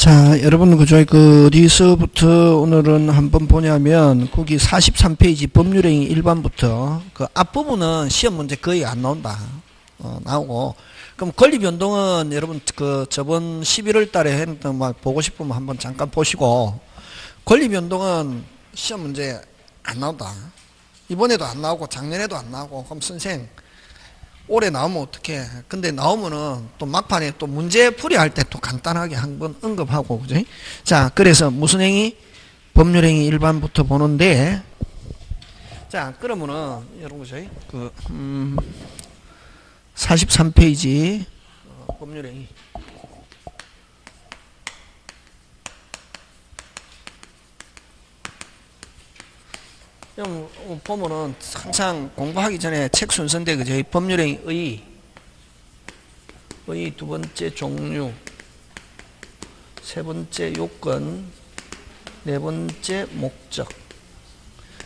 자, 여러분, 그저 어디서부터 오늘은 한번 보냐면, 거기 43페이지 법률행위 일반부터, 그 앞부분은 시험 문제 거의 안 나온다. 나오고. 그럼 권리변동은 여러분, 저번 11월 달에 했던, 보고 싶으면 한번 잠깐 보시고, 권리변동은 시험 문제 안 나온다. 이번에도 안 나오고, 작년에도 안 나오고, 그럼 선생, 올해 나오면 어떡해. 근데 나오면은 또 막판에 또 문제 풀이할 때 또 간단하게 한번 언급하고, 그지? 자, 그래서 무슨 행위? 법률행위 일반부터 보는데, 자, 그러면은, 여러분, 저희, 43페이지, 법률행위. 보면은 항상 공부하기 전에 책 순서인데, 그죠? 법률행위 의 두 번째 종류, 세 번째 요건, 네 번째 목적.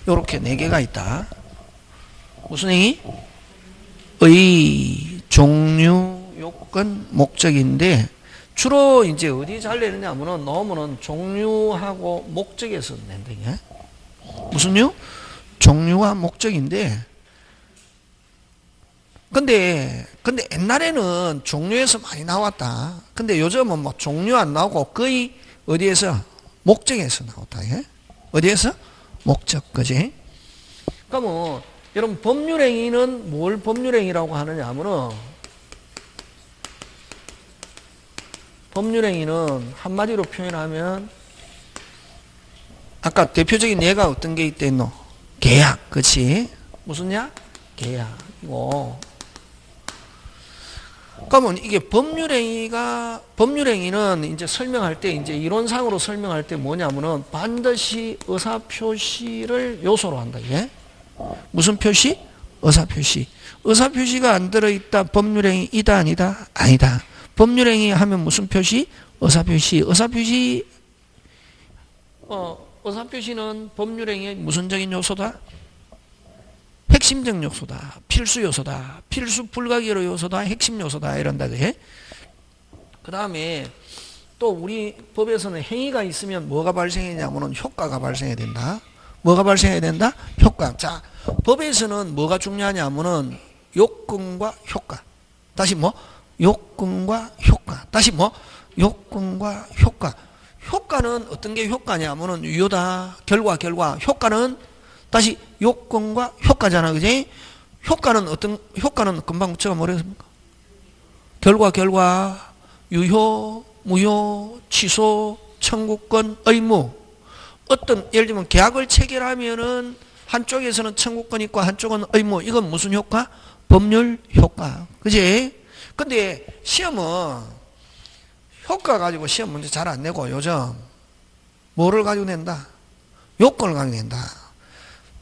요렇게 네 개가 있다. 무슨 행위? 의, 종류, 요건, 목적인데, 주로 이제 어디 잘 내느냐면은, 넣으면은 종류하고 목적에서 낸다, 이게. 무슨 유? 종류와 목적인데, 근데 옛날에는 종류에서 많이 나왔다. 근데 요즘은 뭐 종류 안 나오고 거의 어디에서? 목적에서 나왔다. 예? 어디에서? 목적, 그지? 그러면 여러분 법률행위는 뭘 법률행위라고 하느냐 하면은, 법률행위는 한마디로 표현하면, 아까 대표적인 예가 어떤 게 있댔노? 계약, 그치? 무슨 약? 계약이고. 그러면 이게 법률행위는 이제 설명할 때, 이제 이론상으로 설명할 때 뭐냐면은 반드시 의사표시를 요소로 한다, 이게. 무슨 표시? 의사표시. 의사표시가 안 들어있다, 법률행위이다, 아니다? 아니다. 법률행위 하면 무슨 표시? 의사표시. 의사표시는 법률행위의 무슨적인 요소다? 핵심적 요소다. 필수 요소다. 필수 불가결의 요소다. 핵심 요소다. 이런다. 그게. 그 다음에 또 우리 법에서는 행위가 있으면 뭐가 발생하냐면은 효과가 발생해야 된다. 뭐가 발생해야 된다? 효과. 자, 법에서는 뭐가 중요하냐면은 요건과 효과. 다시 뭐? 요건과 효과. 다시 뭐? 요건과 효과. 효과는 어떤 게 효과냐면은 유효다. 결과. 효과는 다시 요건과 효과잖아. 그지? 효과는 금방 제가 뭐라 했습니까? 결과, 유효, 무효, 취소, 청구권, 의무. 예를 들면 계약을 체결하면은 한쪽에서는 청구권 있고 한쪽은 의무. 이건 무슨 효과? 법률 효과. 그지? 근데 시험은 효과 가지고 시험 문제 잘 안 내고 요즘 뭐를 가지고 낸다? 요건을 가지고 낸다.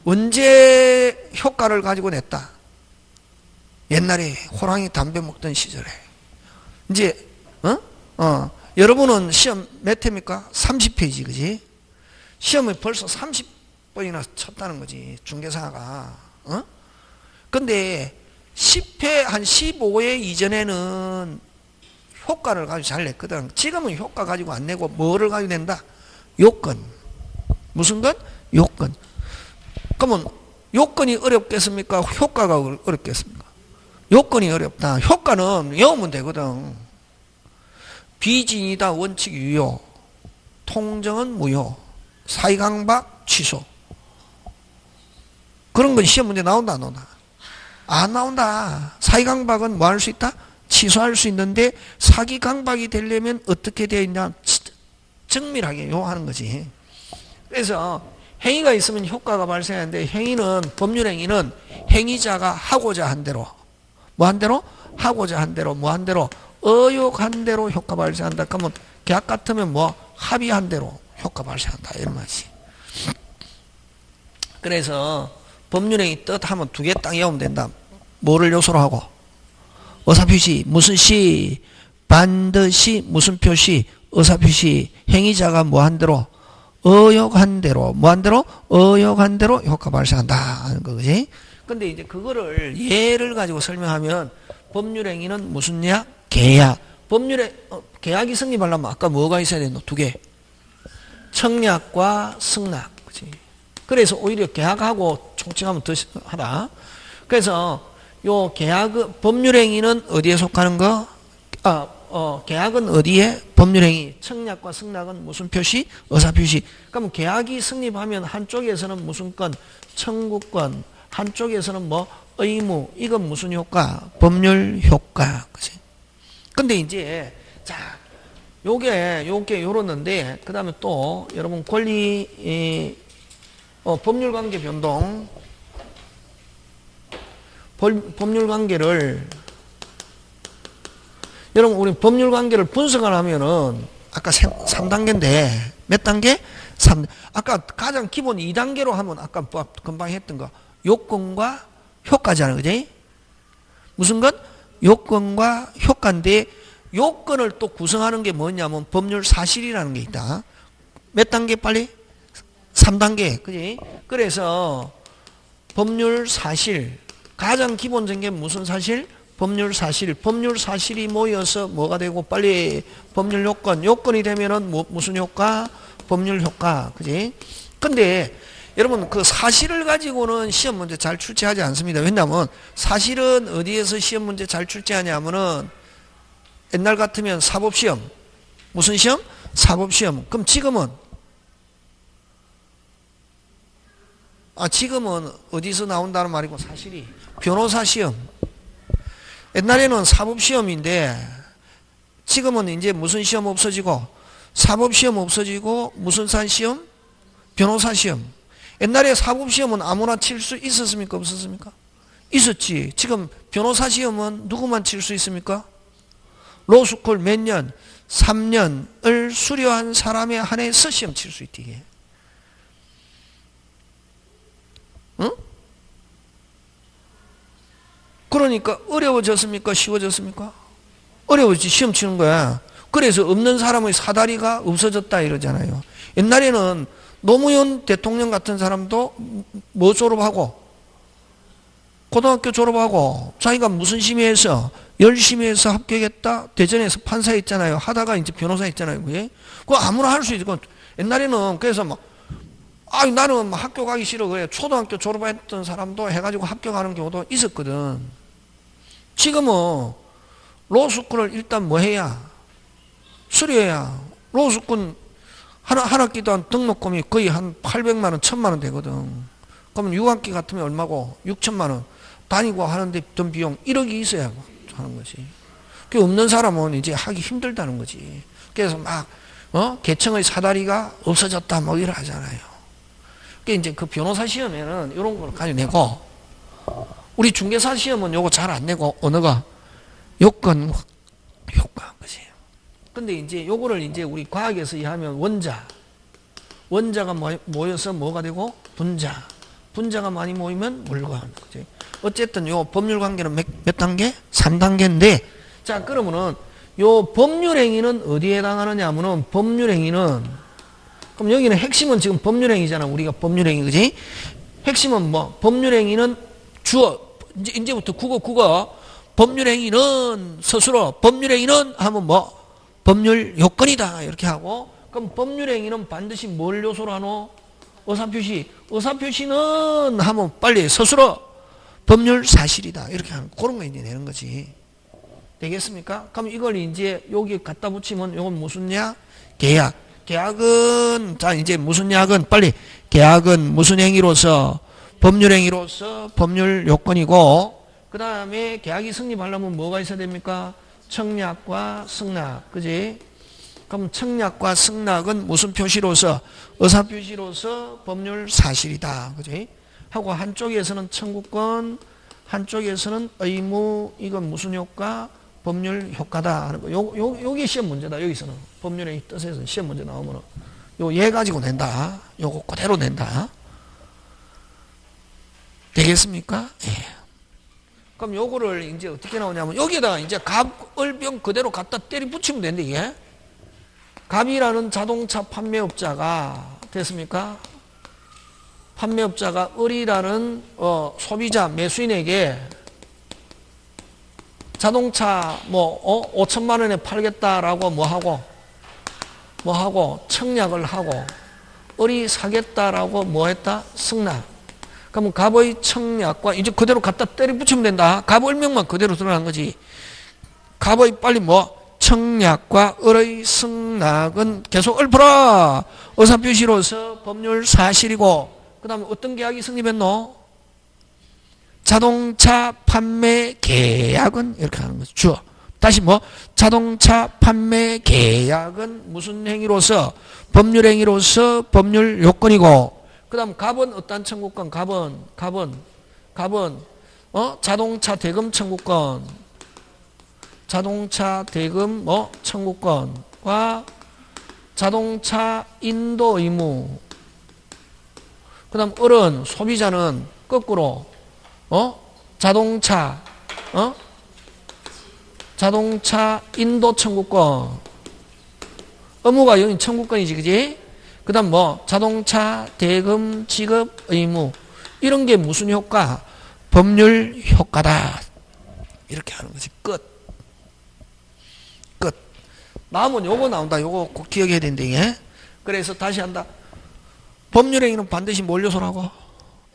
언제 효과를 가지고 냈다? 옛날에 호랑이 담배 먹던 시절에. 이제 여러분은 시험 몇 회입니까? 30페이지, 그지? 시험에 벌써 30번이나 쳤다는 거지, 중개사가. 근데 10회, 한 15회 이전에는 효과를 가지고 잘 냈거든. 지금은 효과 가지고 안 내고 뭐를 가지고 낸다? 요건. 무슨 것? 요건. 그러면 요건이 어렵겠습니까? 효과가 어렵겠습니까? 요건이 어렵다. 효과는 외우면 되거든. 비진이다 원칙 유효, 통정은 무효, 사익강박 취소. 그런 건 시험 문제 나온다, 안 나온다? 안 나온다. 사익강박은 뭐 할 수 있다? 취소할 수 있는데, 사기강박이 되려면 어떻게 되어 있냐? 정밀하게 요하는 거지. 그래서 행위가 있으면 효과가 발생하는데, 법률행위는 행위자가 하고자 한 대로, 뭐 한 대로? 하고자 한 대로, 뭐 한 대로? 의욕한 대로 효과 발생한다. 그러면 계약 같으면 뭐? 합의한 대로 효과 발생한다. 이런 말이지. 그래서 법률행위 뜻하면 두 개 딱 외우면 된다. 뭐를 요소로 하고? 의사표시. 무슨 시? 반드시 무슨 표시? 의사표시. 행위자가 뭐 한 대로? 의욕한 대로. 뭐 한 대로? 의욕한 대로 효과 발생한다 하는 거지. 근데 이제 그거를 예를 가지고 설명하면 법률행위는 무슨 약? 계약. 법률에 계약이 성립하려면 아까 뭐가 있어야 되노? 두 개. 청약과 승낙. 그치? 그래서 오히려 계약하고 총칭하면 더 하다. 그래서 요 계약, 법률행위는 어디에 속하는 거? 계약은 어디에? 법률행위. 청약과 승낙은 무슨 표시? 의사표시. 그럼 계약이 성립하면 한쪽에서는 무슨 건? 청구권. 한쪽에서는 뭐? 의무. 이건 무슨 효과? 법률 효과. 그치? 근데 이제, 자, 요게 요렇는데, 그 다음에 또, 여러분, 권리, 법률관계 변동. 법률관계를, 여러분, 우리 법률관계를 분석을 하면은, 아까 3단계인데, 몇 단계? 3. 아까 가장 기본 2단계로 하면, 아까 금방 했던 거, 요건과 효과잖아, 그지? 무슨 것? 요건과 효과인데, 요건을 또 구성하는 게 뭐냐면, 법률 사실이라는 게 있다. 몇 단계 빨리? 3단계, 그지? 그래서, 법률 사실. 가장 기본적인 게 무슨 사실? 법률 사실. 법률 사실이 모여서 뭐가 되고, 빨리 법률 요건. 요건이 되면은 무슨 효과? 법률 효과. 그지? 근데, 여러분, 그 사실을 가지고는 시험 문제 잘 출제하지 않습니다. 왜냐하면, 사실은 어디에서 시험 문제 잘 출제하냐면은, 옛날 같으면 사법시험. 무슨 시험? 사법시험. 그럼 지금은? 지금은 어디서 나온다는 말이고, 사실이. 변호사 시험. 옛날에는 사법시험인데, 지금은 이제 무슨 시험 없어지고, 사법시험 없어지고, 무슨 시험? 변호사 시험. 옛날에 사법시험은 아무나 칠 수 있었습니까? 없었습니까? 있었지. 지금 변호사 시험은 누구만 칠 수 있습니까? 로스쿨 몇 년? 3년을 수료한 사람에 한해서 시험 칠 수 있대, 이게. 응? 그러니까 어려워졌습니까? 쉬워졌습니까? 어려워지. 시험 치는 거야. 그래서 없는 사람의 사다리가 없어졌다 이러잖아요. 옛날에는 노무현 대통령 같은 사람도 뭐 졸업하고, 고등학교 졸업하고, 자기가 무슨 심의해서 열심히 해서 합격했다. 대전에서 판사했잖아요. 하다가 이제 변호사 했잖아요. 그게? 그거 아무나 할 수 있고. 옛날에는 그래서 막, 나는 학교 가기 싫어. 그래. 초등학교 졸업했던 사람도 해가지고 합격하는 경우도 있었거든. 지금은 로스쿨을 일단 뭐 해야? 수료해야. 로스쿨 한 학기도 한 등록금이 거의 한 800만 원, 1000만 원 되거든. 그러면 6학기 같으면 얼마고? 6천만 원. 다니고 하는데 든 비용 1억이 있어야 하는 거지. 그 없는 사람은 이제 하기 힘들다는 거지. 그래서 막, 계층의 사다리가 없어졌다, 뭐 이러 하잖아요. 그 이제 그 변호사 시험에는 이런 걸 가지고 내고, 우리 중개사 시험은 요거 잘 안 내고, 언어가 요건, 효과, 그지. 근데 이제 요거를 이제 우리 과학에서 이해하면 원자가 모여서 뭐가 되고? 분자. 분자가 많이 모이면 물건. 그지. 어쨌든 요 법률 관계는 몇 단계? 3단계인데, 자, 그러면은 요 법률행위는 어디에 해당하느냐 하면은 법률행위는, 그럼 여기는 핵심은 지금 법률행위잖아. 우리가 법률행위, 그지? 핵심은 뭐? 법률행위는 주어. 이제부터 국어. 법률행위는 스스로, 법률행위는 하면 뭐? 법률 요건이다. 이렇게 하고, 그럼 법률행위는 반드시 뭘 요소로 하노? 의사표시. 의사표시는 하면 빨리 스스로 법률 사실이다. 이렇게 하는, 그런 거 이제 내는 거지. 되겠습니까? 그럼 이걸 이제 여기 갖다 붙이면 이건 무슨 약? 계약. 계약은, 자, 이제 무슨 약은 빨리, 계약은 무슨 행위로서? 법률 행위로서 법률 요건이고, 그 다음에 계약이 성립하려면 뭐가 있어야 됩니까? 청약과 승낙. 그지? 그럼 청약과 승낙은 무슨 표시로서? 의사표시로서 법률 사실이다. 그지? 하고 한쪽에서는 청구권, 한쪽에서는 의무, 이건 무슨 효과? 법률 효과다 하는 거. 요게 시험 문제다. 여기서는. 법률의 뜻에서 시험 문제 나오면은. 얘 가지고 낸다. 요거 그대로 낸다. 되겠습니까? 예. 그럼 요거를 이제 어떻게 나오냐면, 여기에다가 이제 갑을병 그대로 갖다 때리 붙이면 되는데, 이게. 갑이라는 자동차 판매업자가, 됐습니까? 판매업자가 을이라는, 소비자, 매수인에게 자동차 5천만 원에 팔겠다라고 뭐하고 청약을 하고 을이 사겠다라고 뭐했다? 승낙. 그러면 갑의 청약과 이제 그대로 갖다 때려 붙이면 된다. 갑 을명만 그대로 드러난 거지. 갑의 빨리 청약과 을의 승낙은 계속 읊어라. 의사표시로서 법률 사실이고, 그 다음에 어떤 계약이 성립했노? 자동차 판매 계약은 이렇게 하는 거죠. 주어. 다시 자동차 판매 계약은 무슨 행위로서? 법률 행위로서 법률 요건이고, 그 다음 갑은 어떤 청구권? 갑은 자동차 대금 청구권, 자동차 대금 청구권과 자동차 인도 의무. 그 다음 을은, 소비자는 거꾸로 자동차 인도 청구권. 의무가 여기 청구권이지, 그지? 그 다음 자동차 대금 지급 의무. 이런 게 무슨 효과? 법률 효과다. 이렇게 하는 거지. 끝. 나오면 요거 나온다. 요거 꼭 기억해야 된다. 예? 그래서 다시 한다. 법률행위는 반드시 뭘 요소라고?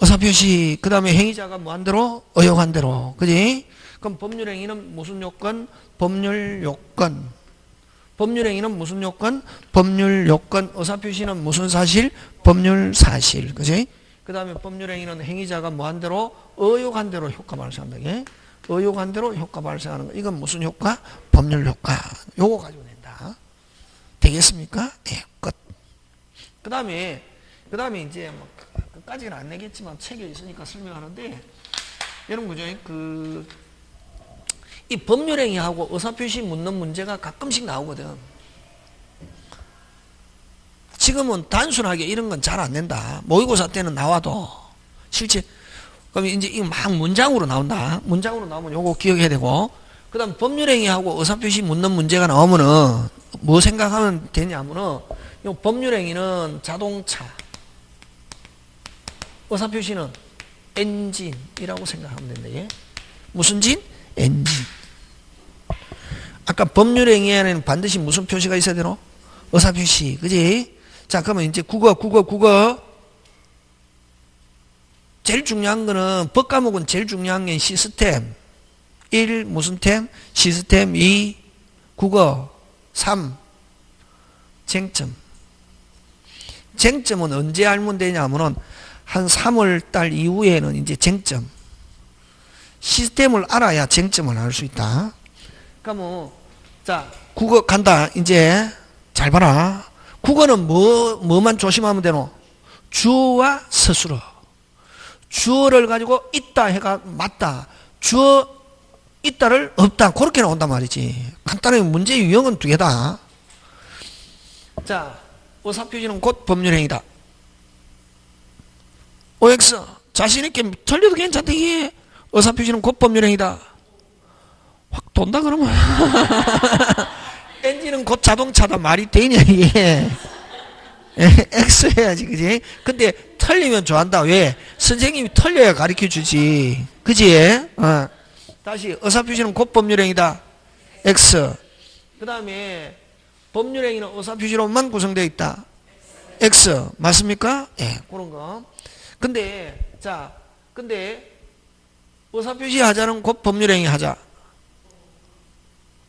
의사표시. 그 다음에 행위자가 뭐한 대로? 의혹한 대로. 그지? 그럼 법률행위는 무슨 요건? 법률 요건. 법률행위는 무슨 요건? 법률 요건. 의사표시는 무슨 사실? 법률 사실. 그지? 그 다음에 법률행위는 행위자가 뭐한 대로? 의혹한 대로 효과 발생한다. 예? 의혹한 대로 효과 발생하는 거. 이건 무슨 효과? 법률 효과. 요거 가지고 낸다. 되겠습니까? 네, 끝. 그 다음에 이제 끝까지는 안 내겠지만 책에 있으니까 설명하는데, 여러분 그죠? 이 법률행위하고 의사표시 묻는 문제가 가끔씩 나오거든. 지금은 단순하게 이런 건 잘 안 낸다. 모의고사 때는 나와도 실제 그럼 이제 이거 막 문장으로 나온다. 문장으로 나오면 요거 기억해야 되고, 그 다음 법률행위하고 의사표시 묻는 문제가 나오면은 뭐 생각하면 되냐면은, 요 법률행위는 자동차, 의사표시는 엔진이라고 생각하면 된다. 예? 무슨 진? 엔진. 아까 법률행위에는 반드시 무슨 표시가 있어야 되노? 의사표시. 그지? 자, 그러면 이제 국어. 제일 중요한 거는, 법과목은 제일 중요한 게 시스템. 1. 무슨 템? 시스템. 2. 국어. 3. 쟁점. 쟁점은 언제 알면 되냐면은, 한 3월달 이후에는 이제 쟁점. 시스템을 알아야 쟁점을 알 수 있다. 그러면, 자, 국어 간다. 이제, 잘 봐라. 국어는 뭐만 조심하면 되노? 주어와 스스로. 주어를 가지고 있다 해가 맞다. 주어 있다를 없다. 그렇게 나온단 말이지. 간단하게 문제 유형은 두 개다. 자, 의사표시는 곧 법률행위다. OX 자신있게 틀려도 괜찮다. 이게 의사표시는 곧 법률행위다. 확 돈다 그러면. 엔진은 곧 자동차다. 말이 되냐 이게. X 해야지, 그지? 근데 틀리면 좋아한다. 왜? 선생님이 틀려야 가르쳐 주지. 그지? 다시 의사표시는 곧 법률행위다. X. 그 다음에 법률행위는 의사표시로만 구성되어 있다. X. 맞습니까? 예, 그런 거. 근데 의사표시 하자는 곧 법률행위 하자.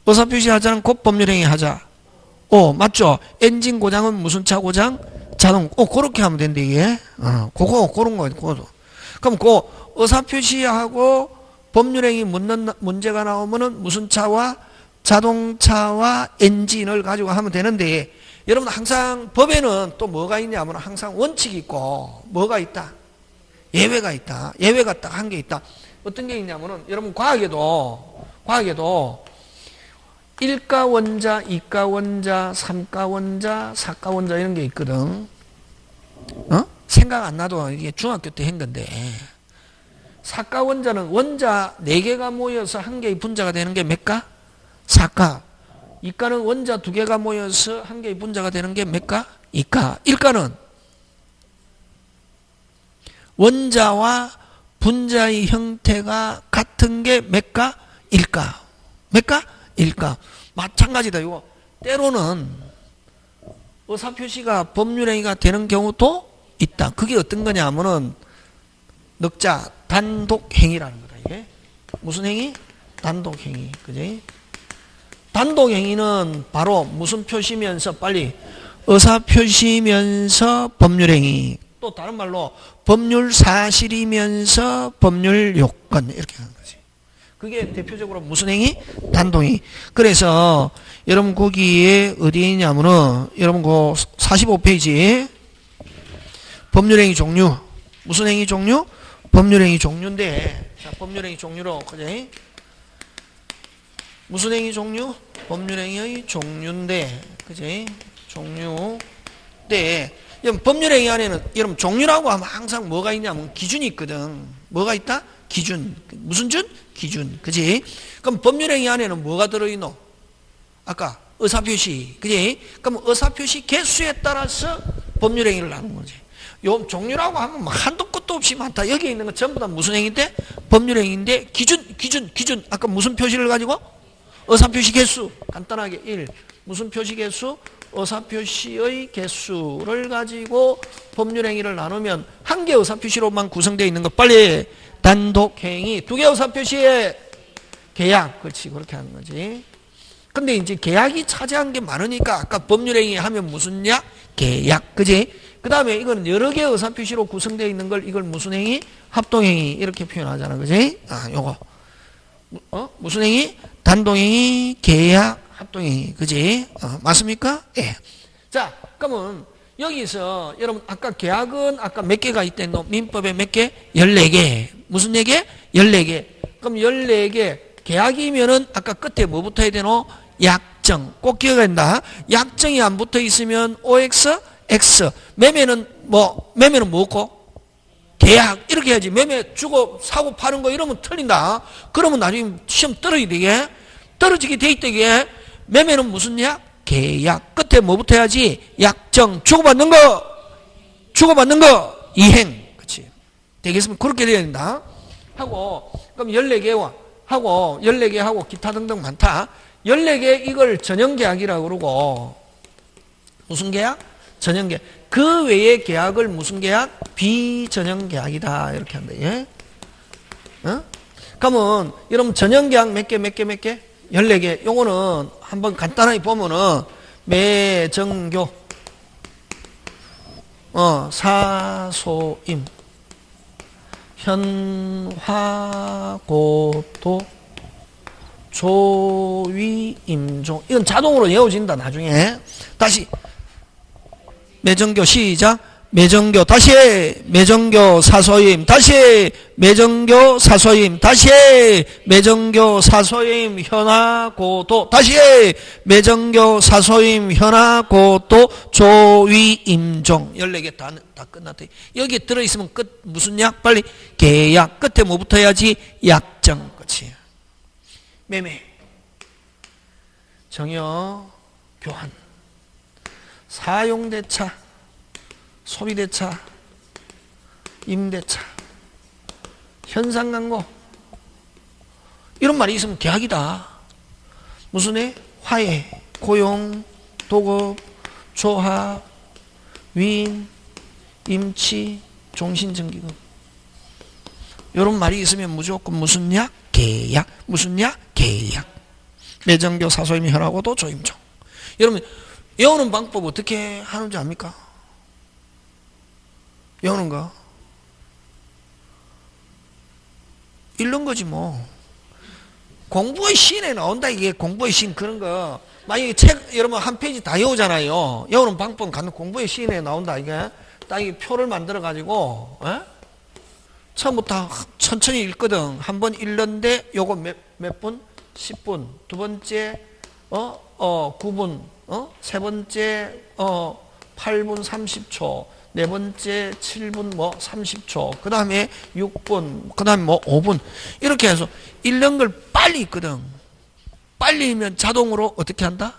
의사표시 하자는 곧 법률행위 하자. 맞죠? 엔진 고장은 무슨 차 고장? 자동. 그렇게 하면 된대, 이게. 그런 거, 그거도. 그럼 의사표시하고 법률행위 묻는 문제가 나오면은 무슨 차와 자동차와 엔진을 가지고 하면 되는데, 여러분 항상 법에는 또 뭐가 있냐면 항상 원칙이 있고, 뭐가 있다? 예외가 있다. 예외가 딱 한 개 있다. 어떤 게 있냐면은, 여러분 과학에도 1가 원자, 2가 원자, 3가 원자, 4가 원자 이런 게 있거든. 생각 안 나도 이게 중학교 때 한 건데. 4가 원자는 원자 4개가 모여서 한 개의 분자가 되는 게 몇 가? 4가. 2가는 원자 2개가 모여서 한 개의 분자가 되는 게 몇 가? 2가. 1가는 원자와 분자의 형태가 같은 게 몇 가? 1가. 몇 가? 1가. 마찬가지다. 이거 때로는 의사표시가 법률행위가 되는 경우도 있다. 그게 어떤 거냐 하면은 넉자 단독행위라는 거다. 이게 무슨 행위? 단독행위. 그지? 단독행위는 바로 무슨 표시면서 빨리 의사표시면서 법률행위, 또 다른 말로 법률사실이면서 법률요건, 이렇게 하는 거지. 그게 대표적으로 무슨 행위? 단독행위. 그래서 여러분 거기에 어디에 있냐면은 여러분 그 45페이지 법률행위 종류, 무슨 행위 종류? 법률행위 종류인데, 자, 법률행위 종류로, 그지? 무슨 행위 종류? 법률행위의 종류인데, 그지? 종류인데, 여러분 법률행위 안에는 여러분 종류라고 하면 항상 뭐가 있냐면 기준이 있거든. 뭐가 있다? 기준. 무슨 준? 기준. 그지? 그럼 법률행위 안에는 뭐가 들어있노? 아까 의사표시. 그지? 그럼 의사표시 개수에 따라서 법률행위를 나누는 거지. 요 종류라고 하면 한도 끝도 없이 많다. 여기에 있는 건 전부 다 무슨 행위인데? 법률행위인데 기준. 아까 무슨 표시를 가지고? 의사표시 개수. 간단하게 1. 무슨 표시 개수? 의사표시의 개수를 가지고 법률행위를 나누면 한 개 의사표시로만 구성되어 있는 것. 빨리 단독행위. 두 개 의사표시의 계약. 그렇지. 그렇게 하는 거지. 근데 이제 계약이 차지한 게 많으니까 아까 법률행위 하면 무슨 약? 계약. 그지? 그 다음에 이건 여러 개의 의사표시로 구성되어 있는 걸 이걸 무슨 행위? 합동행위. 이렇게 표현하잖아. 그지? 아, 요거. 무슨 행위? 단독행위, 계약, 합동행위. 그지? 맞습니까? 예. 자, 그러면 여기서 여러분 아까 계약은 아까 몇 개가 있댔노? 민법에 몇 개? 14개. 무슨 4개? 14개. 그럼 14개. 계약이면은 아까 끝에 뭐 붙어야 되노? 약정. 꼭 기억해야 된다. 약정이 안 붙어 있으면 OX, X. 매매는 뭐고? 계약. 이렇게 해야지. 매매 주고 사고 파는 거 이러면 틀린다. 그러면 나중에 시험 떨어지게 돼 있다게. 매매는 무슨 약? 계약. 끝에 뭐 붙어야지? 약정. 주고받는 거 이행. 그치? 되겠으면 그렇게 돼야 된다. 하고, 그럼 14개 하고 기타 등등 많다. 14개 이걸 전형계약이라고 그러고, 무슨 계약? 전형계약. 그 외의 계약을 무슨 계약? 비전형계약이다. 이렇게 한다. 예? 그러면 여러분 전형계약 몇 개? 14개. 요거는 한번 간단하게 보면은 매정교, 사소임, 현화고도, 조위임종. 이건 자동으로 외워진다. 나중에 다시 매정교 시작. 매정교 다시 매정교 사소임 다시 매정교 사소임 다시 매정교 사소임 현화고도 다시 매정교 사소임 현화고도 조위임종 14개 다 끝났다. 여기 들어있으면 끝. 무슨 약? 빨리 계약. 끝에 뭐 붙어야지? 약정. 그치? 매매, 정여, 교환, 사용대차, 소비대차, 임대차, 현상광고. 이런 말이 있으면 계약이다. 무슨 애? 화해, 고용, 도급, 조합, 위임, 임치, 종신정기금. 이런 말이 있으면 무조건 무슨 약? 계약. 무슨 약? 계약. 매정교 사소임 현하고도 조임종. 여러분 외우는 방법 어떻게 하는지 압니까? 외우는 거 읽는 거지 뭐. 공부의 시인에 나온다. 이게 공부의 시인 그런 거. 만약에 책 여러분 한 페이지 다 외우잖아요. 외우는 방법은 가는 공부의 시인에 나온다. 이게 딱 이 표를 만들어 가지고 처음부터 천천히 읽거든. 한 번 읽는데 요거 몇 분? 10분. 두 번째 9분. 세 번째 8분 30초. 네 번째 7분 30초. 그 다음에 6분. 그 다음에 5분. 이렇게 해서 읽는 걸 빨리 읽거든. 빨리 읽으면 자동으로 어떻게 한다?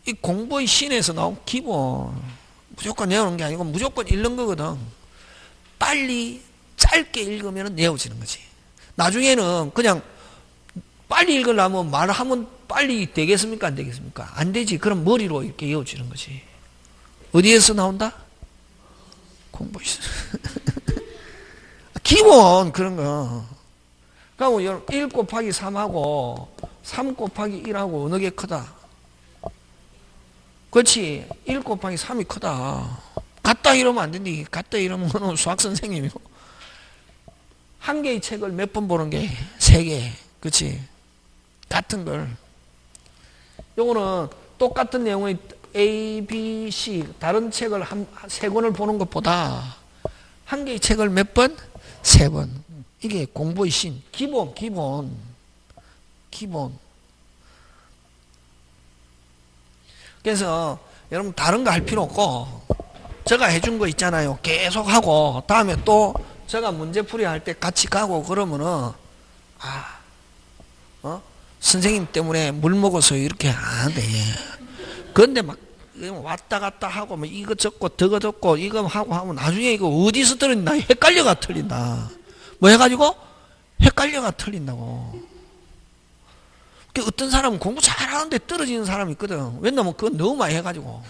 이 공부의 신에서 나온 기본. 무조건 외우는 게 아니고 무조건 읽는 거거든. 빨리 짧게 읽으면 외워지는 거지. 나중에는 그냥 빨리 읽으려면 말하면 빨리 되겠습니까? 안 되겠습니까? 안 되지. 그럼 머리로 이렇게 이어지는 거지. 어디에서 나온다? 공부에서. 기본 그런 거. 그러면 여러분 1 곱하기 3하고 3 곱하기 1하고 어느 게 크다? 그렇지. 1 곱하기 3이 크다. 같다 이러면 안 된디. 같다 이러면 수학 선생님이고. 한 개의 책을 몇 번 보는 게? 3개. 그렇지. 같은 걸. 요거는 똑같은 내용의 A, B, C 다른 책을 3권을 보는 것보다 한 개의 책을 몇 번? 3번. 이게 공부의 신. 기본. 그래서 여러분 다른 거 할 필요 없고 제가 해준 거 있잖아요. 계속 하고 다음에 또 제가 문제풀이 할 때 같이 가고 그러면은 선생님 때문에 물 먹어서 이렇게 안 돼. 그런데 막 왔다 갔다 하고 뭐 이거 적고 저거 적고 이거 하고 하면 나중에 이거 어디서 틀린다 헷갈려가 틀린다. 뭐 해가지고 헷갈려가 틀린다고. 어떤 사람은 공부 잘하는데 떨어지는 사람이 있거든. 왜냐면 그건 너무 많이 해가지고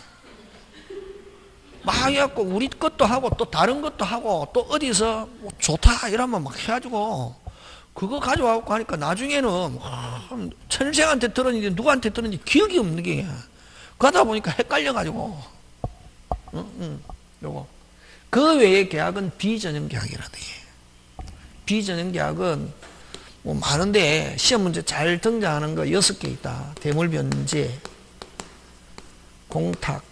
막 해갖고 우리 것도 하고 또 다른 것도 하고 또 어디서 뭐 좋다 이러면 막 해가지고 그거 가져와갖고 하니까 나중에는 천생한테 들었는지 누구한테 들었는지 기억이 없는 게 그러다 보니까 헷갈려가지고 요거 그 외의 계약은 비전형 계약이라는 게. 비전형 계약은 뭐 많은데 시험 문제 잘 등장하는 거 6개 있다. 대물변제, 공탁,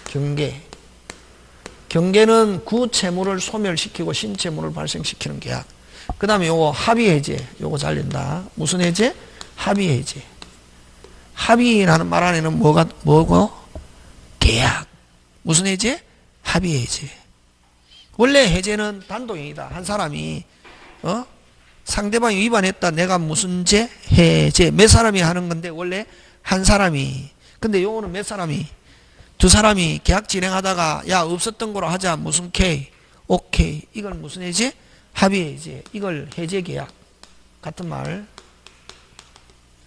경계. 경계는 구채무를 소멸시키고 신채무를 발생시키는 계약. 그 다음에 요거 합의해제. 요거 잘 낸다. 무슨 해제? 합의해제. 합의라는 말 안에는 뭐고? 계약. 무슨 해제? 합의해제. 원래 해제는 단독행위다. 한 사람이 상대방이 위반했다. 내가 무슨 죄? 해제. 몇 사람이 하는 건데 원래 한 사람이. 근데 요거는 몇 사람이? 2사람이 계약 진행하다가 야 없었던 거로 하자. 무슨 K? 오케이. 이걸 무슨 해제? 합의 해제. 이걸 해제 계약. 같은 말.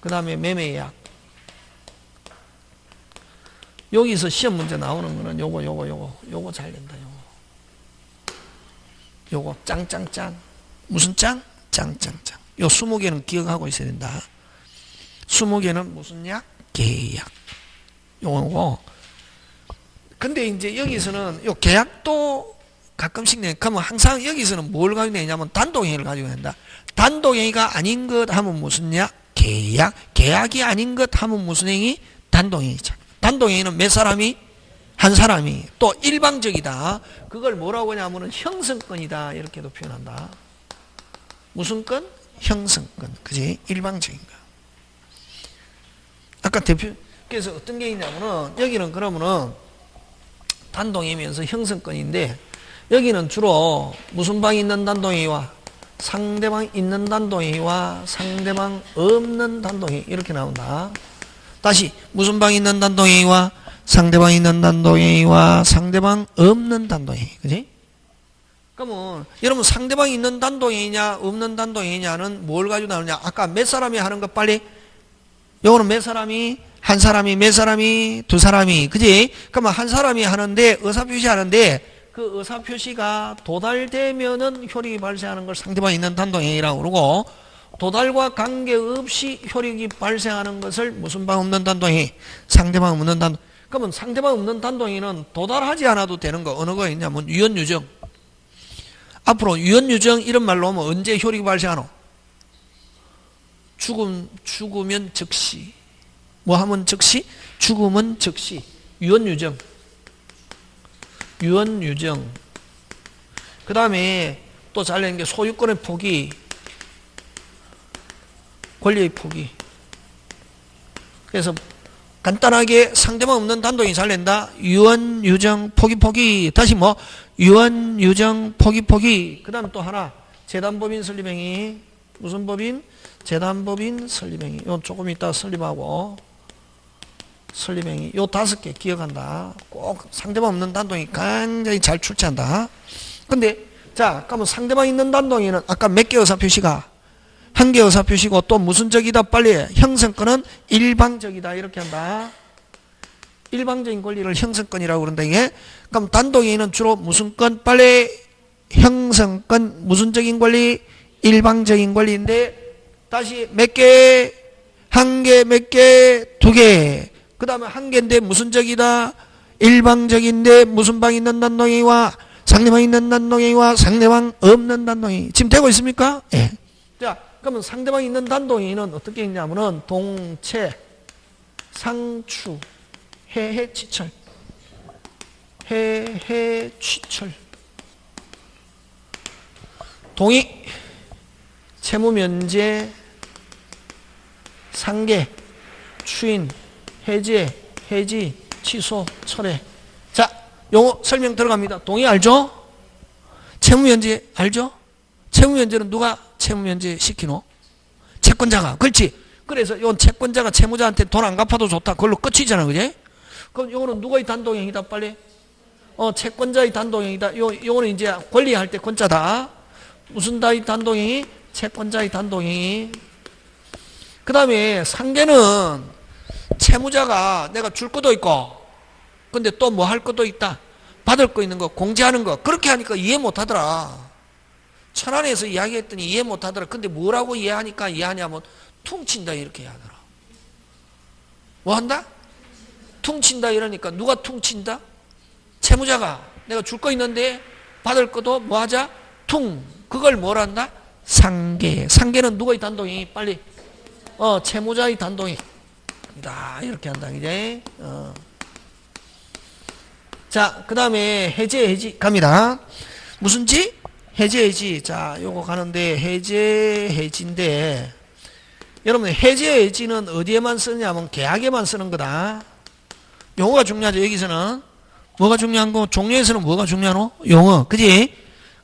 그 다음에 매매 계약. 여기서 시험 문제 나오는 거는 요거 잘 된다. 요거 짱짱짱. 무슨 짱? 짱짱짱. 요 20개는 기억하고 있어야 된다. 20개는 무슨 약? 계약. 요거. 근데 이제 여기서는 요 계약도 가끔씩 내. 그러면 항상 여기서는 뭘 가지고 내냐면 단독행위를 가지고 낸다. 단독행위가 아닌 것 하면 무슨 약? 계약. 계약이 아닌 것 하면 무슨 행위? 단독행위죠. 단독행위는 몇 사람이? 한 사람이. 또 일방적이다. 그걸 뭐라고 하냐면은 형성권이다. 이렇게도 표현한다. 무슨 건? 형성권. 그지? 일방적인 거. 아까 그래서 어떤 게 있냐면은, 여기는 그러면은 단독행위면서 형성권인데, 여기는 주로 무슨 방이 있는 단독행위와 상대방 있는 단독행위와 상대방 없는 단독행위. 이렇게 나온다. 다시, 무슨 방이 있는 단독행위와 상대방 있는 단독행위와 상대방 없는 단독행위. 그지? 그러면 여러분 상대방이 있는 단독행위냐 없는 단독행위냐는 뭘 가지고 나오냐? 아까 몇 사람이 하는 것 빨리. 요거는 몇 사람이? 한 사람이, 몇 사람이? 2사람이. 그지? 그러면 한 사람이 하는데 의사표시 하는데 그 의사표시가 도달되면은 효력이 발생하는 걸 상대방이 있는 단독행위라고 그러고, 도달과 관계없이 효력이 발생하는 것을 무슨 방 없는 단독행위? 상대방 없는 단독. 그러면 상대방 없는 단독행위는 도달하지 않아도 되는 거 어느 거 있냐면 유언유정. 앞으로 유언유정 이런 말로 하면 언제 효력이 발생하노? 죽으면 즉시. 뭐 하면 즉시? 죽으면 즉시. 유언유정. 유언유정. 그 다음에 또 잘 내는 게 소유권의 포기, 권리의 포기. 그래서 간단하게 상대방 없는 단독이 잘 낸다. 유언, 유정, 포기. 다시 뭐? 유언, 유정, 포기. 그 다음 또 하나. 재단법인 설립행위. 무슨 법인? 재단법인 설립행위. 요 조금 이따 설립하고. 설립행위. 요 5개 기억한다. 꼭 상대방 없는 단독이 굉장히 잘 출제한다. 근데 자, 그러면 상대방 있는 단동에는 아까 몇 개 의사표시가? 한 개 의사표시고 또 무슨 적이다? 빨리 형성권은 일방적이다. 이렇게 한다. 일방적인 권리를 형성권이라고 그런다. 이게. 그럼 단동에는 주로 무슨 권? 빨리 형성권 무슨 적인 권리? 일방적인 권리인데 다시 몇 개? 한 개, 몇 개? 두 개. 그 다음에 한 개인데 무슨 적이다? 일방적인데 무슨 방 있는 단동이와 상대방 있는 단동이와 상대방 없는 단동이. 지금 되고 있습니까? 예. 자, 그러면 상대방 있는 단동이는 어떻게 있냐면은 동체, 상추, 해해, 취철. 해해, 취철. 동의, 채무면제, 상계, 추인, 해제, 해지, 취소, 철회. 자, 용어 설명 들어갑니다. 동의 알죠? 채무면제 알죠? 채무면제는 누가 채무면제 시키노? 채권자가. 그렇지. 그래서 이건 채권자가 채무자한테 돈 안 갚아도 좋다. 그걸로 끝이잖아. 그지? 그럼 이거는 누구의 단동행위다 빨리? 채권자의 단동행위다. 요거는 이제 권리할 때 권자다. 무슨 다의 단동행위? 채권자의 단동행위. 그 다음에 상계는 채무자가 내가 줄 것도 있고 근데 또 뭐 할 것도 있다. 받을 거 있는 거, 공제하는 거. 그렇게 하니까 이해 못 하더라. 천안에서 이야기했더니 이해 못 하더라. 근데 뭐라고 이해하니까 이해하냐면 퉁친다 이렇게 하더라. 뭐 한다? 퉁친다 이러니까 누가 퉁친다? 채무자가 내가 줄 거 있는데 받을 것도 뭐 하자? 퉁. 그걸 뭘 한다? 상계. 상계는 누구의 단동이? 빨리. 채무자의 단동이. 이렇게 한다. 이제. 자, 그 다음에 해제, 해지 갑니다. 무슨 지? 해제, 해지. 자, 요거 가는데 해제, 해지인데 여러분 해제, 해지는 어디에만 쓰냐면 계약에만 쓰는 거다. 용어가 중요하죠. 여기서는 뭐가 중요한 거? 종료에서는 뭐가 중요하노? 용어. 그지?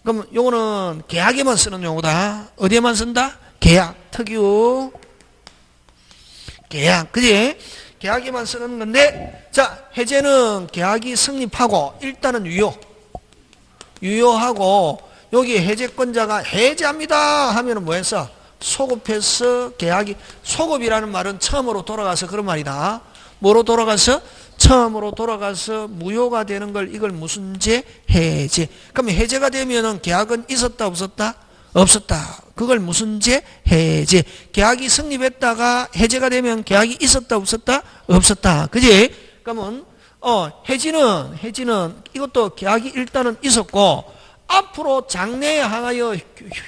그럼 요거는 계약에만 쓰는 용어다. 어디에만 쓴다? 계약, 특유 계약. 그지? 계약에만 쓰는 건데, 자, 해제는 계약이 성립하고, 일단은 유효하고, 여기 해제권자가 해제합니다 하면은 뭐 했어? 소급해서 계약이, 소급이라는 말은 처음으로 돌아가서 그런 말이다. 뭐로 돌아가서? 처음으로 돌아가서 무효가 되는 걸 이걸 무슨 제? 해제. 그럼 해제가 되면은 계약은 있었다, 없었다? 없었다. 그걸 무슨 제? 해제. 계약이 성립했다가 해제가 되면 계약이 있었다 없었다? 없었다. 그지? 그러면 해지는 이것도 계약이 일단은 있었고 앞으로 장래에 향하여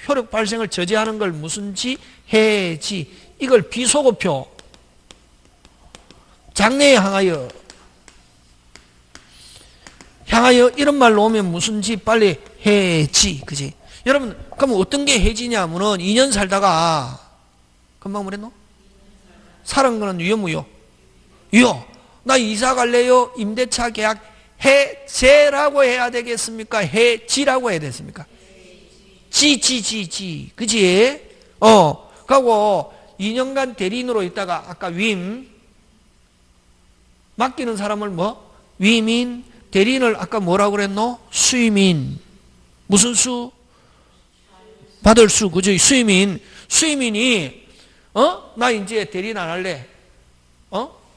효력 발생을 저지하는 걸 무슨 지? 해지. 이걸 비소급표. 장래에 향하여 이런 말로 오면 무슨 지? 빨리 해지. 그지? 여러분, 그럼 어떤 게 해지냐면은 2년 살다가 금방 뭐랬노? 사는 거는 유효 무효? 유효. 나 이사 갈래요? 임대차 계약 해제라고 해야 되겠습니까? 해지라고 해야 되겠습니까? 지. 그지? 그리고 2년간 대리인으로 있다가 아까 맡기는 사람을 뭐? 위민. 대리인을 아까 뭐라고 그랬노? 수임인. 무슨 수? 받을 수, 그죠? 수임인이, 나 이제 대리인 안 할래.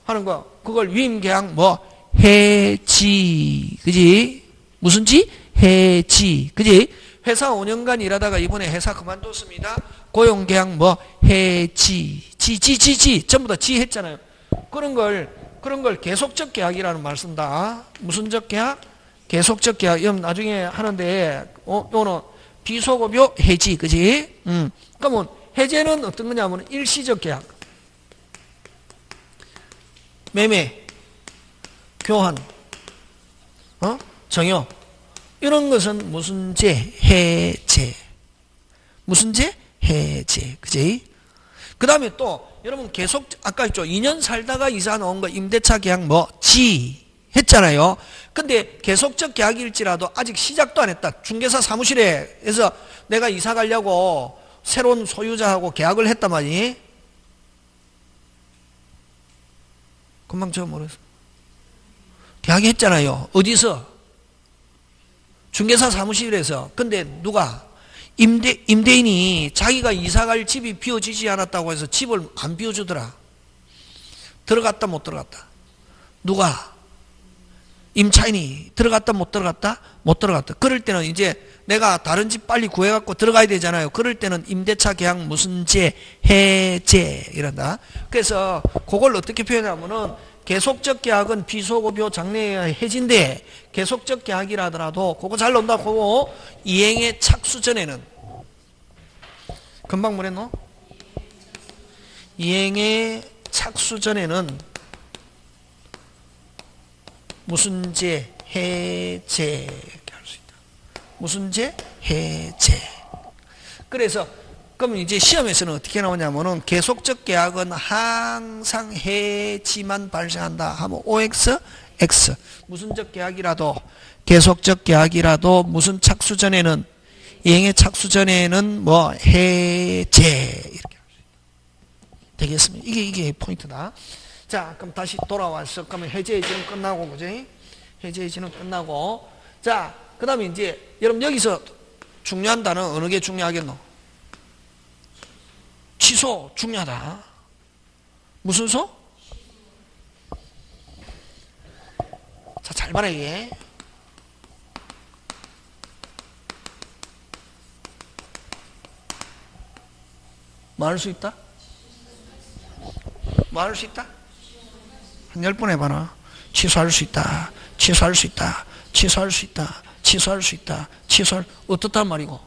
하는 거. 그걸 위임계약 뭐? 해지. 그지? 무슨 지? 해지. 그지? 회사 5년간 일하다가 이번에 회사 그만뒀습니다. 고용계약 뭐? 해지. 지. 전부 다 지 했잖아요. 그런 걸 계속적 계약이라는 말 쓴다. 무슨적 계약? 계속적 계약. 이건 나중에 하는데, 요거는 비소급요 해지, 그지? 그러면 해제는 어떤 거냐면 일시적 계약, 매매, 교환, 정여 이런 것은 무슨 제? 해제. 무슨 제? 해제, 그지? 그 다음에 또 여러분 계속 아까 있죠. 2년 살다가 이사 나온 거 임대차 계약 뭐? 지 했잖아요. 근데 계속적 계약일지라도 아직 시작도 안 했다. 중개사 사무실에서 내가 이사 가려고 새로운 소유자하고 계약을 했단 말이니? 금방 제가 뭐랬어? 계약했잖아요. 어디서? 중개사 사무실에서. 근데 누가? 임대인이 자기가 이사갈 집이 비워지지 않았다고 해서 집을 안 비워주더라. 들어갔다 못 들어갔다? 누가? 임차인이 들어갔다 못 들어갔다? 못 들어갔다. 그럴 때는 이제 내가 다른 집 빨리 구해갖고 들어가야 되잖아요. 그럴 때는 임대차 계약 무슨 제, 해제 이런다. 그래서 그걸 어떻게 표현하면은 계속적 계약은 비소급요 장래에 해진데 계속적 계약이라 하더라도 그거 잘 나온다. 그거 이행의 착수 전에는 금방 뭐랬노? 이행의 착수 전에는 무슨 제, 해제 이렇게 할 수 있다. 무슨 제, 해제. 그래서 그럼 이제 시험에서는 어떻게 나오냐면은 계속적 계약은 항상 해지만 발생한다 하면 OX, X. 무슨적 계약이라도 계속적 계약이라도 무슨 착수 전에는 이행의 착수 전에는 뭐 해제 이렇게 되겠습니다. 이게 포인트다. 자, 그럼 다시 돌아와서 그러면 해제 해지는 끝나고 그지? 해제 해지는 끝나고 자, 그다음에 이제 여러분 여기서 중요한 단어 어느 게 중요하겠노? 취소 중요하다. 무슨 소? 자, 잘 봐라 이게. 뭐 할 수 있다? 뭐 할 수 있다? 한 10번 해봐라. 취소할 수 있다. 취소할 수 있다. 취소할 수 있다. 취소할 수 있다. 취소할 어떻단 말이고?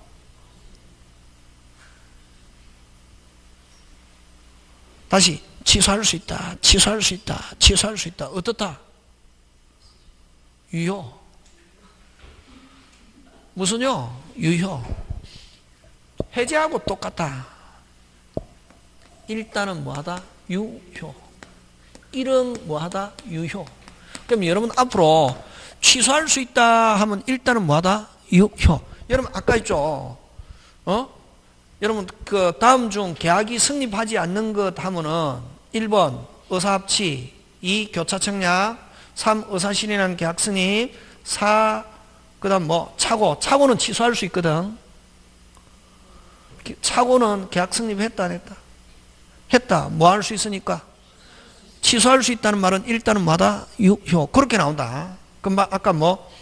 다시 취소할 수 있다. 취소할 수 있다. 취소할 수 있다. 어떻다? 유효. 무슨요? 유효. 해제하고 똑같다. 일단은 뭐하다? 유효. 일은 뭐하다? 유효. 그럼 여러분 앞으로 취소할 수 있다 하면 일단은 뭐하다? 유효. 여러분 아까 했죠? 여러분 그 다음 중 계약이 성립하지 않는 것 하면은 1번 의사합치, 2 교차청약, 3 의사실현한 계약 성립, 4 그다음 뭐 착오는 취소할 수 있거든. 착오는 계약 성립했다 안 했다? 했다. 뭐 할 수 있으니까? 취소할 수 있다는 말은 일단은 뭐다? 유효. 그렇게 나온다. 그럼 아까 뭐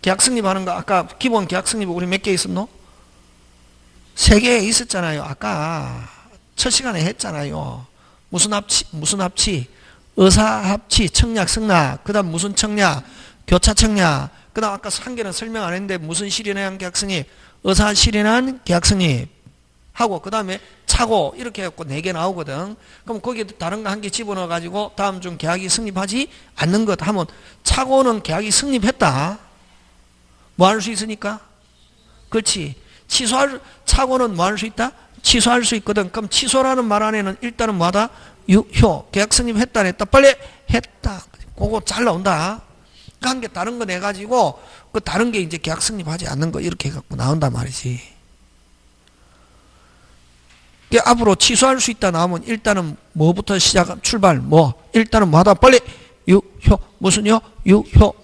계약 성립하는 거 아까 기본 계약 성립 우리 몇 개 있었노? 3개 있었잖아요. 아까 첫 시간에 했잖아요. 무슨 합치? 의사합치, 청약, 성납. 그 다음 무슨 청약? 교차청약. 그 다음 아까 한 개는 설명 안 했는데 무슨 실현한 계약 성립? 의사 실현한 계약 성립. 하고 그 다음에 착오 이렇게 해갖고 4개 나오거든. 그럼 거기에 다른 거 한 개 집어넣어 가지고 다음 중 계약이 성립하지 않는 것 하면 착오는 계약이 성립했다. 뭐 할 수 있으니까? 그렇지. 착오는 뭐 할 수 있다? 취소할 수 있거든. 그럼 취소라는 말 안에는 일단은 뭐하다? 유효. 계약 성립했다 안 했다? 빨리 했다. 그거 잘 나온다. 한 개 다른 거 내가지고 그 다른 게 이제 계약 성립하지 않는 거 이렇게 해갖고 나온단 말이지. 앞으로 취소할 수 있다 나오면 일단은 뭐부터 출발 일단은 뭐하다 빨리 유효 무슨요? 유효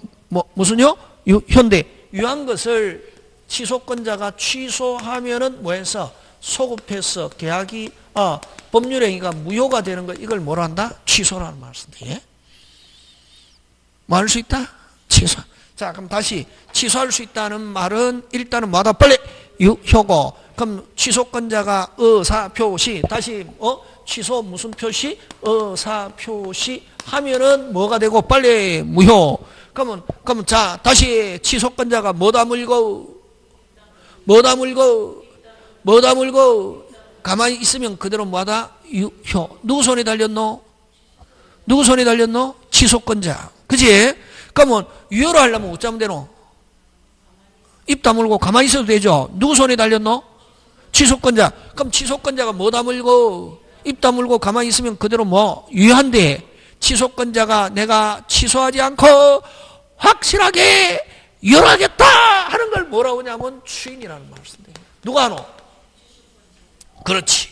무슨요? 유효인데 유효한 것을 취소권자가 취소하면은 뭐해서 소급해서 계약이 법률행위가 무효가 되는 거 이걸 뭐라 한다? 취소라는 말을 쓴다. 뭐 할 수 있다? 취소. 자 그럼 다시 취소할 수 있다는 말은 일단은 뭐하다 빨리 유효고 그럼 취소권자가 의사표시 다시 취소 무슨 표시? 의사표시 하면은 뭐가 되고 빨리 무효. 그러면 자 다시 취소권자가 뭐다 물고 가만히 있으면 그대로 뭐하다? 유효. 누구 손에 달렸노? 취소권자. 그지? 그러면 유효로 하려면 어쩌면 되노? 입 다물고 가만히 있어도 되죠. 누구 손에 달렸노? 취소권자. 그럼 취소권자가 뭐 다물고 입 다물고 가만히 있으면 그대로 유효한데 취소권자가 내가 취소하지 않고 확실하게 유효하겠다 하는 걸 뭐라고 하냐면 추인이라는 말을 쓴대. 누가 하노? 그렇지.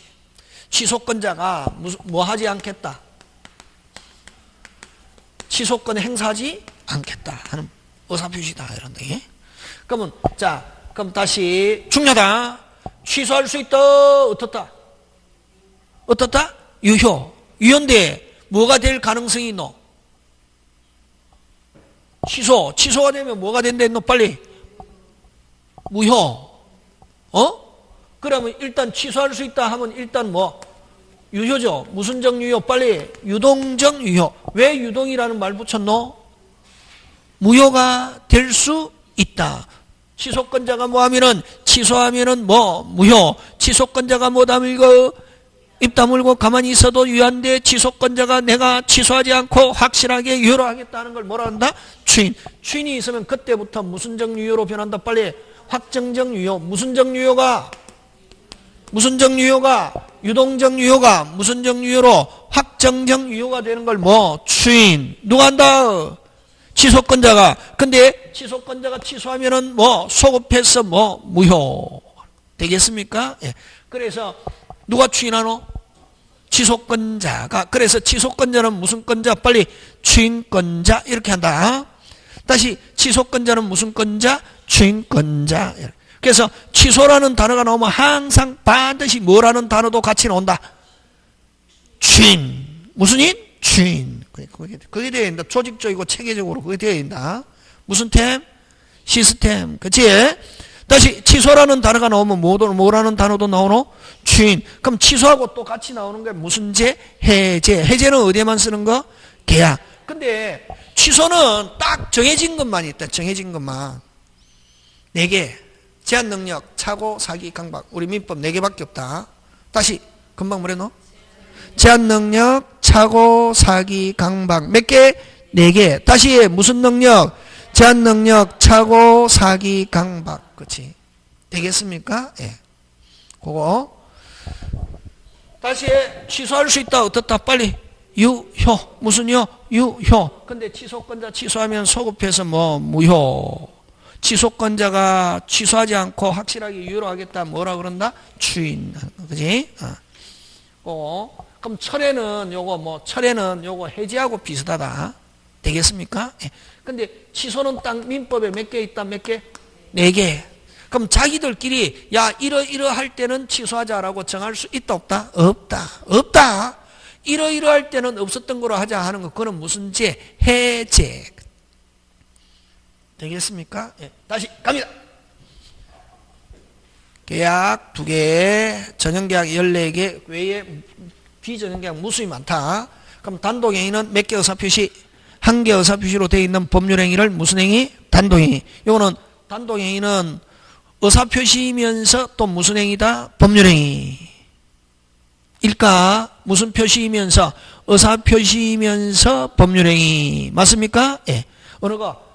취소권자가 뭐 하지 않겠다. 취소권 행사하지 않겠다 하는 의사표시다 이런데. 그러면 자, 그럼 다시 중요하다. 취소할 수 있다. 어떻다? 어떻다? 유효. 유효인데 뭐가 될 가능성이 있노? 취소가 되면 뭐가 된다 했노? 빨리. 무효. 그러면 일단 취소할 수 있다 하면 일단 뭐? 유효죠. 무슨 정 유효? 빨리. 유동적 유효. 왜 유동이라는 말 붙였노? 무효가 될 수 있다. 취소권자가 뭐 하면은, 취소하면은 뭐? 무효. 취소권자가 뭐 다물고, 입 다물고 가만히 있어도 유효한데, 취소권자가 내가 취소하지 않고 확실하게 유효로 하겠다는 걸 뭐라 한다? 추인. 추인이 있으면 그때부터 무슨 정 유효로 변한다? 빨리. 확정적 유효. 무슨 정 유효가? 유동적 유효가 무슨 정 유효로? 확정적 유효가 되는 걸 뭐? 추인. 누가 한다? 취소권자가. 근데 취소권자가 취소하면은 뭐? 소급해서 뭐? 무효. 되겠습니까? 예. 그래서 누가 추인하노? 취소권자가. 그래서 취소권자는 무슨 권자? 빨리. 추인권자. 이렇게 한다. 다시 취소권자는 무슨 권자? 추인권자. 그래서 취소라는 단어가 나오면 항상 반드시 뭐라는 단어도 같이 나온다. 추인. 무슨 인? 추인. 그게 되어야 된다. 조직적이고 체계적으로 그게 되어야 된다. 무슨 템? 시스템. 그치? 다시 취소라는 단어가 나오면 뭐라는 단어도 나오노? 추인. 그럼 취소하고 또 같이 나오는 게 무슨 제? 해제. 해제는 어디에만 쓰는 거? 계약. 근데 취소는 딱 정해진 것만 있다. 정해진 것만. 4개. 제한 능력, 착오, 사기, 강박. 우리 민법 4개밖에 없다. 다시 금방 뭐랬노? 제한 능력, 착오, 사기, 강박. 몇 개? 4개. 다시 무슨 능력? 제한 능력, 착오, 사기, 강박. 그렇지? 되겠습니까? 예. 그거. 다시 취소할 수 있다. 어떻다? 빨리. 유효. 무슨 요? 유효. 근데 취소권자 취소하면 소급해서 뭐 무효. 취소권자가 취소하지 않고 확실하게 유효로 하겠다. 뭐라 그런다? 추인. 그지? 그럼 철회는 요거 해지하고 비슷하다. 되겠습니까? 예. 근데 취소는 딱 민법에 몇 개 있다? 몇 개? 4개. 그럼 자기들끼리 야 이러할 때는 취소하자라고 정할 수 있다 없다? 없다. 이러할 때는 없었던 거로 하자 하는 거 그거는 무슨 제? 해제. 되겠습니까? 예. 다시 갑니다. 계약 2개, 전형계약 14개 외에 비전형계약 무수히 많다. 그럼 단독행위는 몇 개 의사표시? 1개 의사표시로 되어 있는 법률행위를 무슨 행위? 단독행위. 요거는 단독행위는 의사표시이면서 또 무슨 행위다? 법률행위. 일까? 무슨 표시이면서? 의사표시이면서 법률행위. 맞습니까? 예. 어느 거?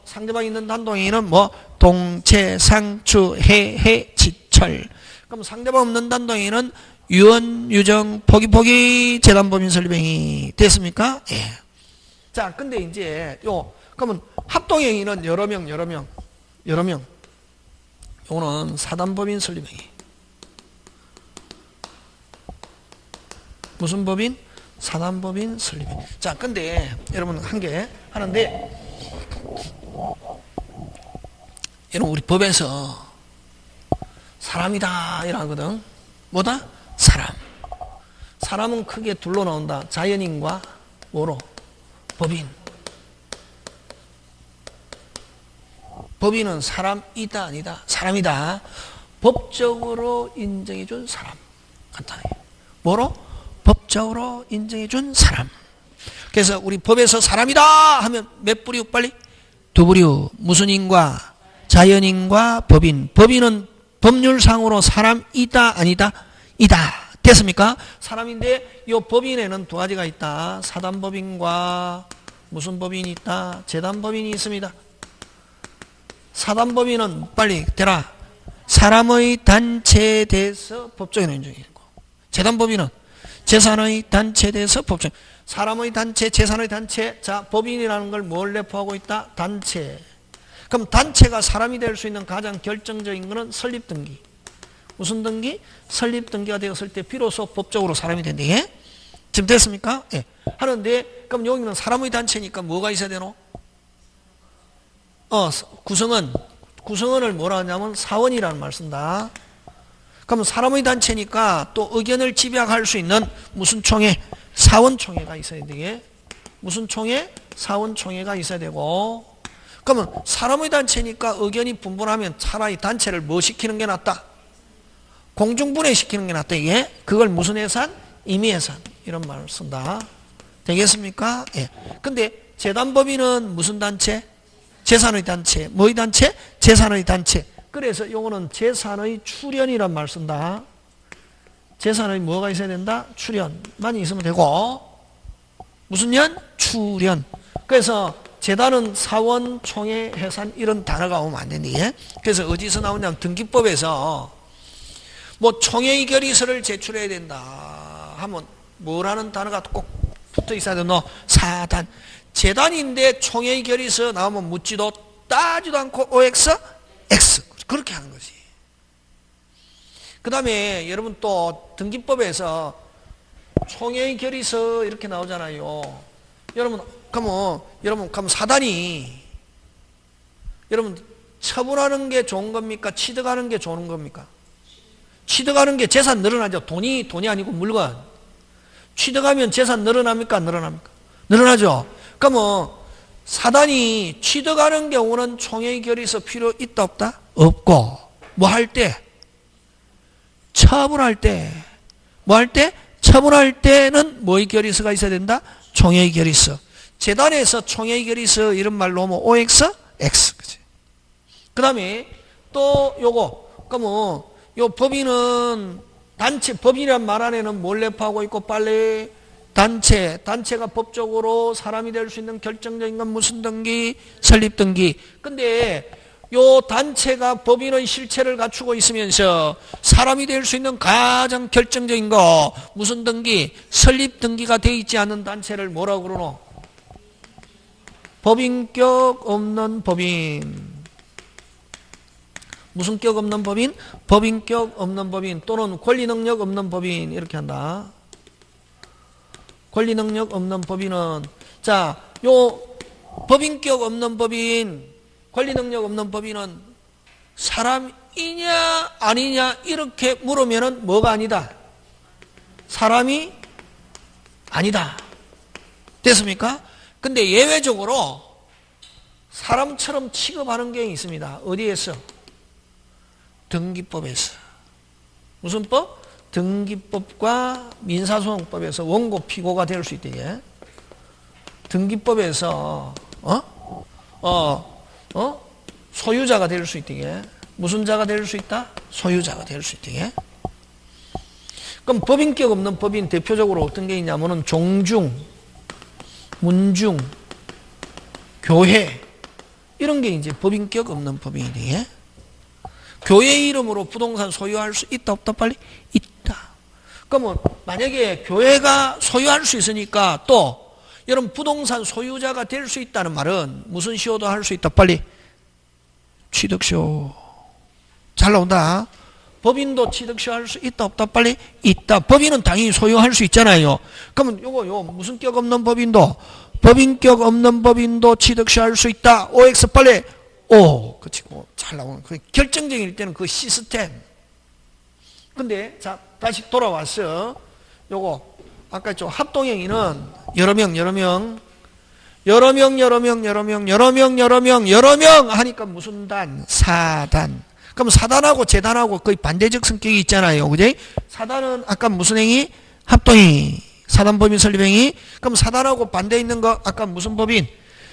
상대방이 있는 단독행위는 뭐? 동체, 상추, 해, 지철. 그럼 상대방 없는 단독행위는 유언, 유정, 포기, 재단법인 설립행위. 됐습니까? 예. 자, 근데 이제, 그러면 합동행위는 여러 명. 요거는 사단법인 설립행위. 무슨 법인? 사단법인 설립행위. 자, 근데 여러분 한 개 하는데, 여러분 우리 법에서 사람이다 이러거든. 뭐다? 사람은 크게 둘로 나온다. 자연인과 뭐로? 법인. 법인은 사람이다 아니다? 사람이다. 법적으로 인정해준 사람. 간단해. 뭐로? 법적으로 인정해준 사람. 그래서 우리 법에서 사람이다 하면 몇 부류 빨리? 2부류. 무슨 인과? 자연인과 법인. 법인은 법률상으로 사람이다 아니다? 이다. 됐습니까? 사람인데 이 법인에는 2가지가 있다. 사단법인과 무슨 법인이 있다? 재단법인이 있습니다. 사단법인은 빨리 대라. 사람의 단체에 대해서 법적인 인정이고, 재단법인은 재산의 단체에 대해서 법적. 사람의 단체, 재산의 단체. 자, 법인이라는 걸 뭘 내포하고 있다? 단체. 그럼 단체가 사람이 될 수 있는 가장 결정적인 것은 설립등기. 무슨 등기? 설립등기가 되었을 때 비로소 법적으로 사람이 된다. 예? 지금 됐습니까? 예. 하는데 그럼 여기는 사람의 단체니까 뭐가 있어야 되노? 구성원을 뭐라 하냐면 사원이라는 말 쓴다. 그러면 사람의 단체니까 또 의견을 집약할 수 있는 무슨 총회? 사원총회가 있어야 되게. 무슨 총회? 사원총회가 있어야 되고. 그러면 사람의 단체니까 의견이 분분하면 차라리 단체를 뭐 시키는 게 낫다? 공중분해 시키는 게 낫다. 이게 그걸 무슨 예산? 임의예산. 이런 말을 쓴다. 되겠습니까? 예. 근데 재단법인은 무슨 단체? 재산의 단체. 뭐의 단체? 재산의 단체. 그래서 요거는 재산의 출현이란 말 쓴다. 재산의 뭐가 있어야 된다? 출현만 있으면 되고. 무슨 년? 출현. 그래서 재단은 사원, 총회, 해산 이런 단어가 오면 안 되니. 그래서 어디서 나오냐면 등기법에서 뭐 총회의 결의서를 제출해야 된다 하면 뭐라는 단어가 꼭 붙어 있어야 돼. 너 사단. 재단인데 총회의 결의서 나오면 묻지도 따지도 않고 OX, X. 그렇게 하는 거지. 그 다음에 여러분 또 등기법에서 총회의 결의서 이렇게 나오잖아요. 여러분 그러면 사단이 여러분 처분하는 게 좋은 겁니까? 취득하는 게 좋은 겁니까? 취득하는 게 재산 늘어나죠. 돈이 아니고 물건. 취득하면 재산 늘어납니까? 안 늘어납니까? 늘어나죠. 그러면 사단이 취득하는 경우는 총회의 결의서 필요 있다 없다? 없고 뭐 할 때? 처분할 때. 뭐 할 때? 처분할 때는 뭐의 결의서가 있어야 된다? 총회의 결의서. 재단에서 총회의 결의서 이런 말로 하면 OX, X. 그치? 그 다음에 또 요거. 그러면 요 법인은 단체, 법인이란 말 안에는 뭘 내포하고 있고 빨리 단체가 법적으로 사람이 될 수 있는 결정적인 건 무슨 등기? 설립 등기. 근데 요 단체가 법인의 실체를 갖추고 있으면서 사람이 될 수 있는 가장 결정적인 거 무슨 등기? 설립 등기가 돼 있지 않은 단체를 뭐라고 그러노? 법인격 없는 법인. 무슨 격 없는 법인? 법인격 없는 법인 또는 권리능력 없는 법인 이렇게 한다. 권리능력 없는 법인은 자, 요 법인격 없는 법인, 권리능력 없는 법인은 사람이냐 아니냐 이렇게 물으면은 뭐가 아니다? 사람이 아니다. 됐습니까? 근데 예외적으로 사람처럼 취급하는 게 있습니다. 어디에서? 등기법에서. 무슨 법? 등기법과 민사소송법에서 원고 피고가 될 수 있대. 등기법에서 소유자가 될 수 있대. 무슨 자가 될 수 있다? 소유자가 될 수 있대. 그럼 법인격 없는 법인 대표적으로 어떤 게 있냐면은 종중, 문중, 교회 이런 게 이제 법인격 없는 법인이래. 교회 이름으로 부동산 소유할 수 있다 없다? 빨리 있다. 그러면 만약에 교회가 소유할 수 있으니까 또 여러분 부동산 소유자가 될 수 있다는 말은 무슨 시효도 할 수 있다? 빨리 취득시효. 잘 나온다. 법인도 취득시효 할 수 있다 없다? 빨리 있다. 법인은 당연히 소유할 수 있잖아요. 그러면 요거 무슨 격 없는 법인도 법인격 없는 법인도 취득시효 할 수 있다. OX 빨리 오, 그치, 잘 나오는, 그 결정적일 때는 그 시스템. 근데, 자, 다시 돌아왔어. 요거, 아까 저 합동행위는 여러 명 하니까 무슨 단? 사단. 그럼 사단하고 재단하고 거의 반대적 성격이 있잖아요. 그지? 사단은 아까 무슨 행위? 합동행위. 사단법인 설립행위. 그럼 사단하고 반대 있는 거, 아까 무슨 법인?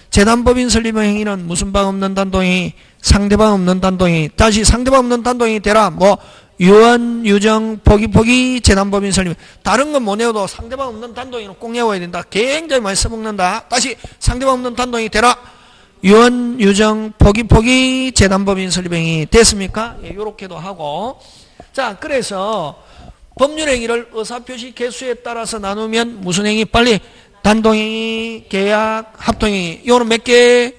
재단법인 설립 행위는 무슨 방 없는 단동행위? 상대방 없는 단동행위. 다시 상대방 없는 단동행위 되라. 뭐 유언, 유정, 포기 재단법인 설립. 다른 건 못 내어도 상대방 없는 단동행위는 꼭 내어야 된다. 굉장히 많이 써먹는다. 다시 상대방 없는 단동행위 되라. 유언, 유정, 포기 재단법인 설립 행위. 됐습니까? 예, 요렇게도 하고. 자, 그래서 법률행위를 의사표시 개수에 따라서 나누면 무슨 행위? 빨리 단동행위, 계약, 합동행위. 요거는 몇 개?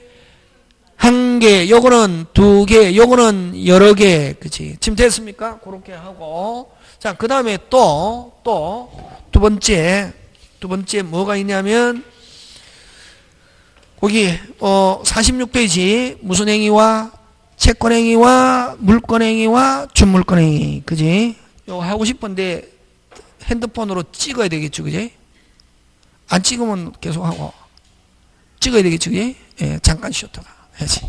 한 개. 요거는 두 개. 요거는 여러 개. 그치? 지금 됐습니까? 그렇게 하고. 자, 그 다음에 또 두 번째 뭐가 있냐면, 거기 46페이지 무슨 행위와 채권 행위와 물권 행위와 준물권 행위, 그지? 이거 하고 싶은데 핸드폰으로 찍어야 되겠죠, 그지? 안 찍으면 계속 하고 찍어야 되겠죠, 그지? 예, 잠깐 쉬었다가 해야지.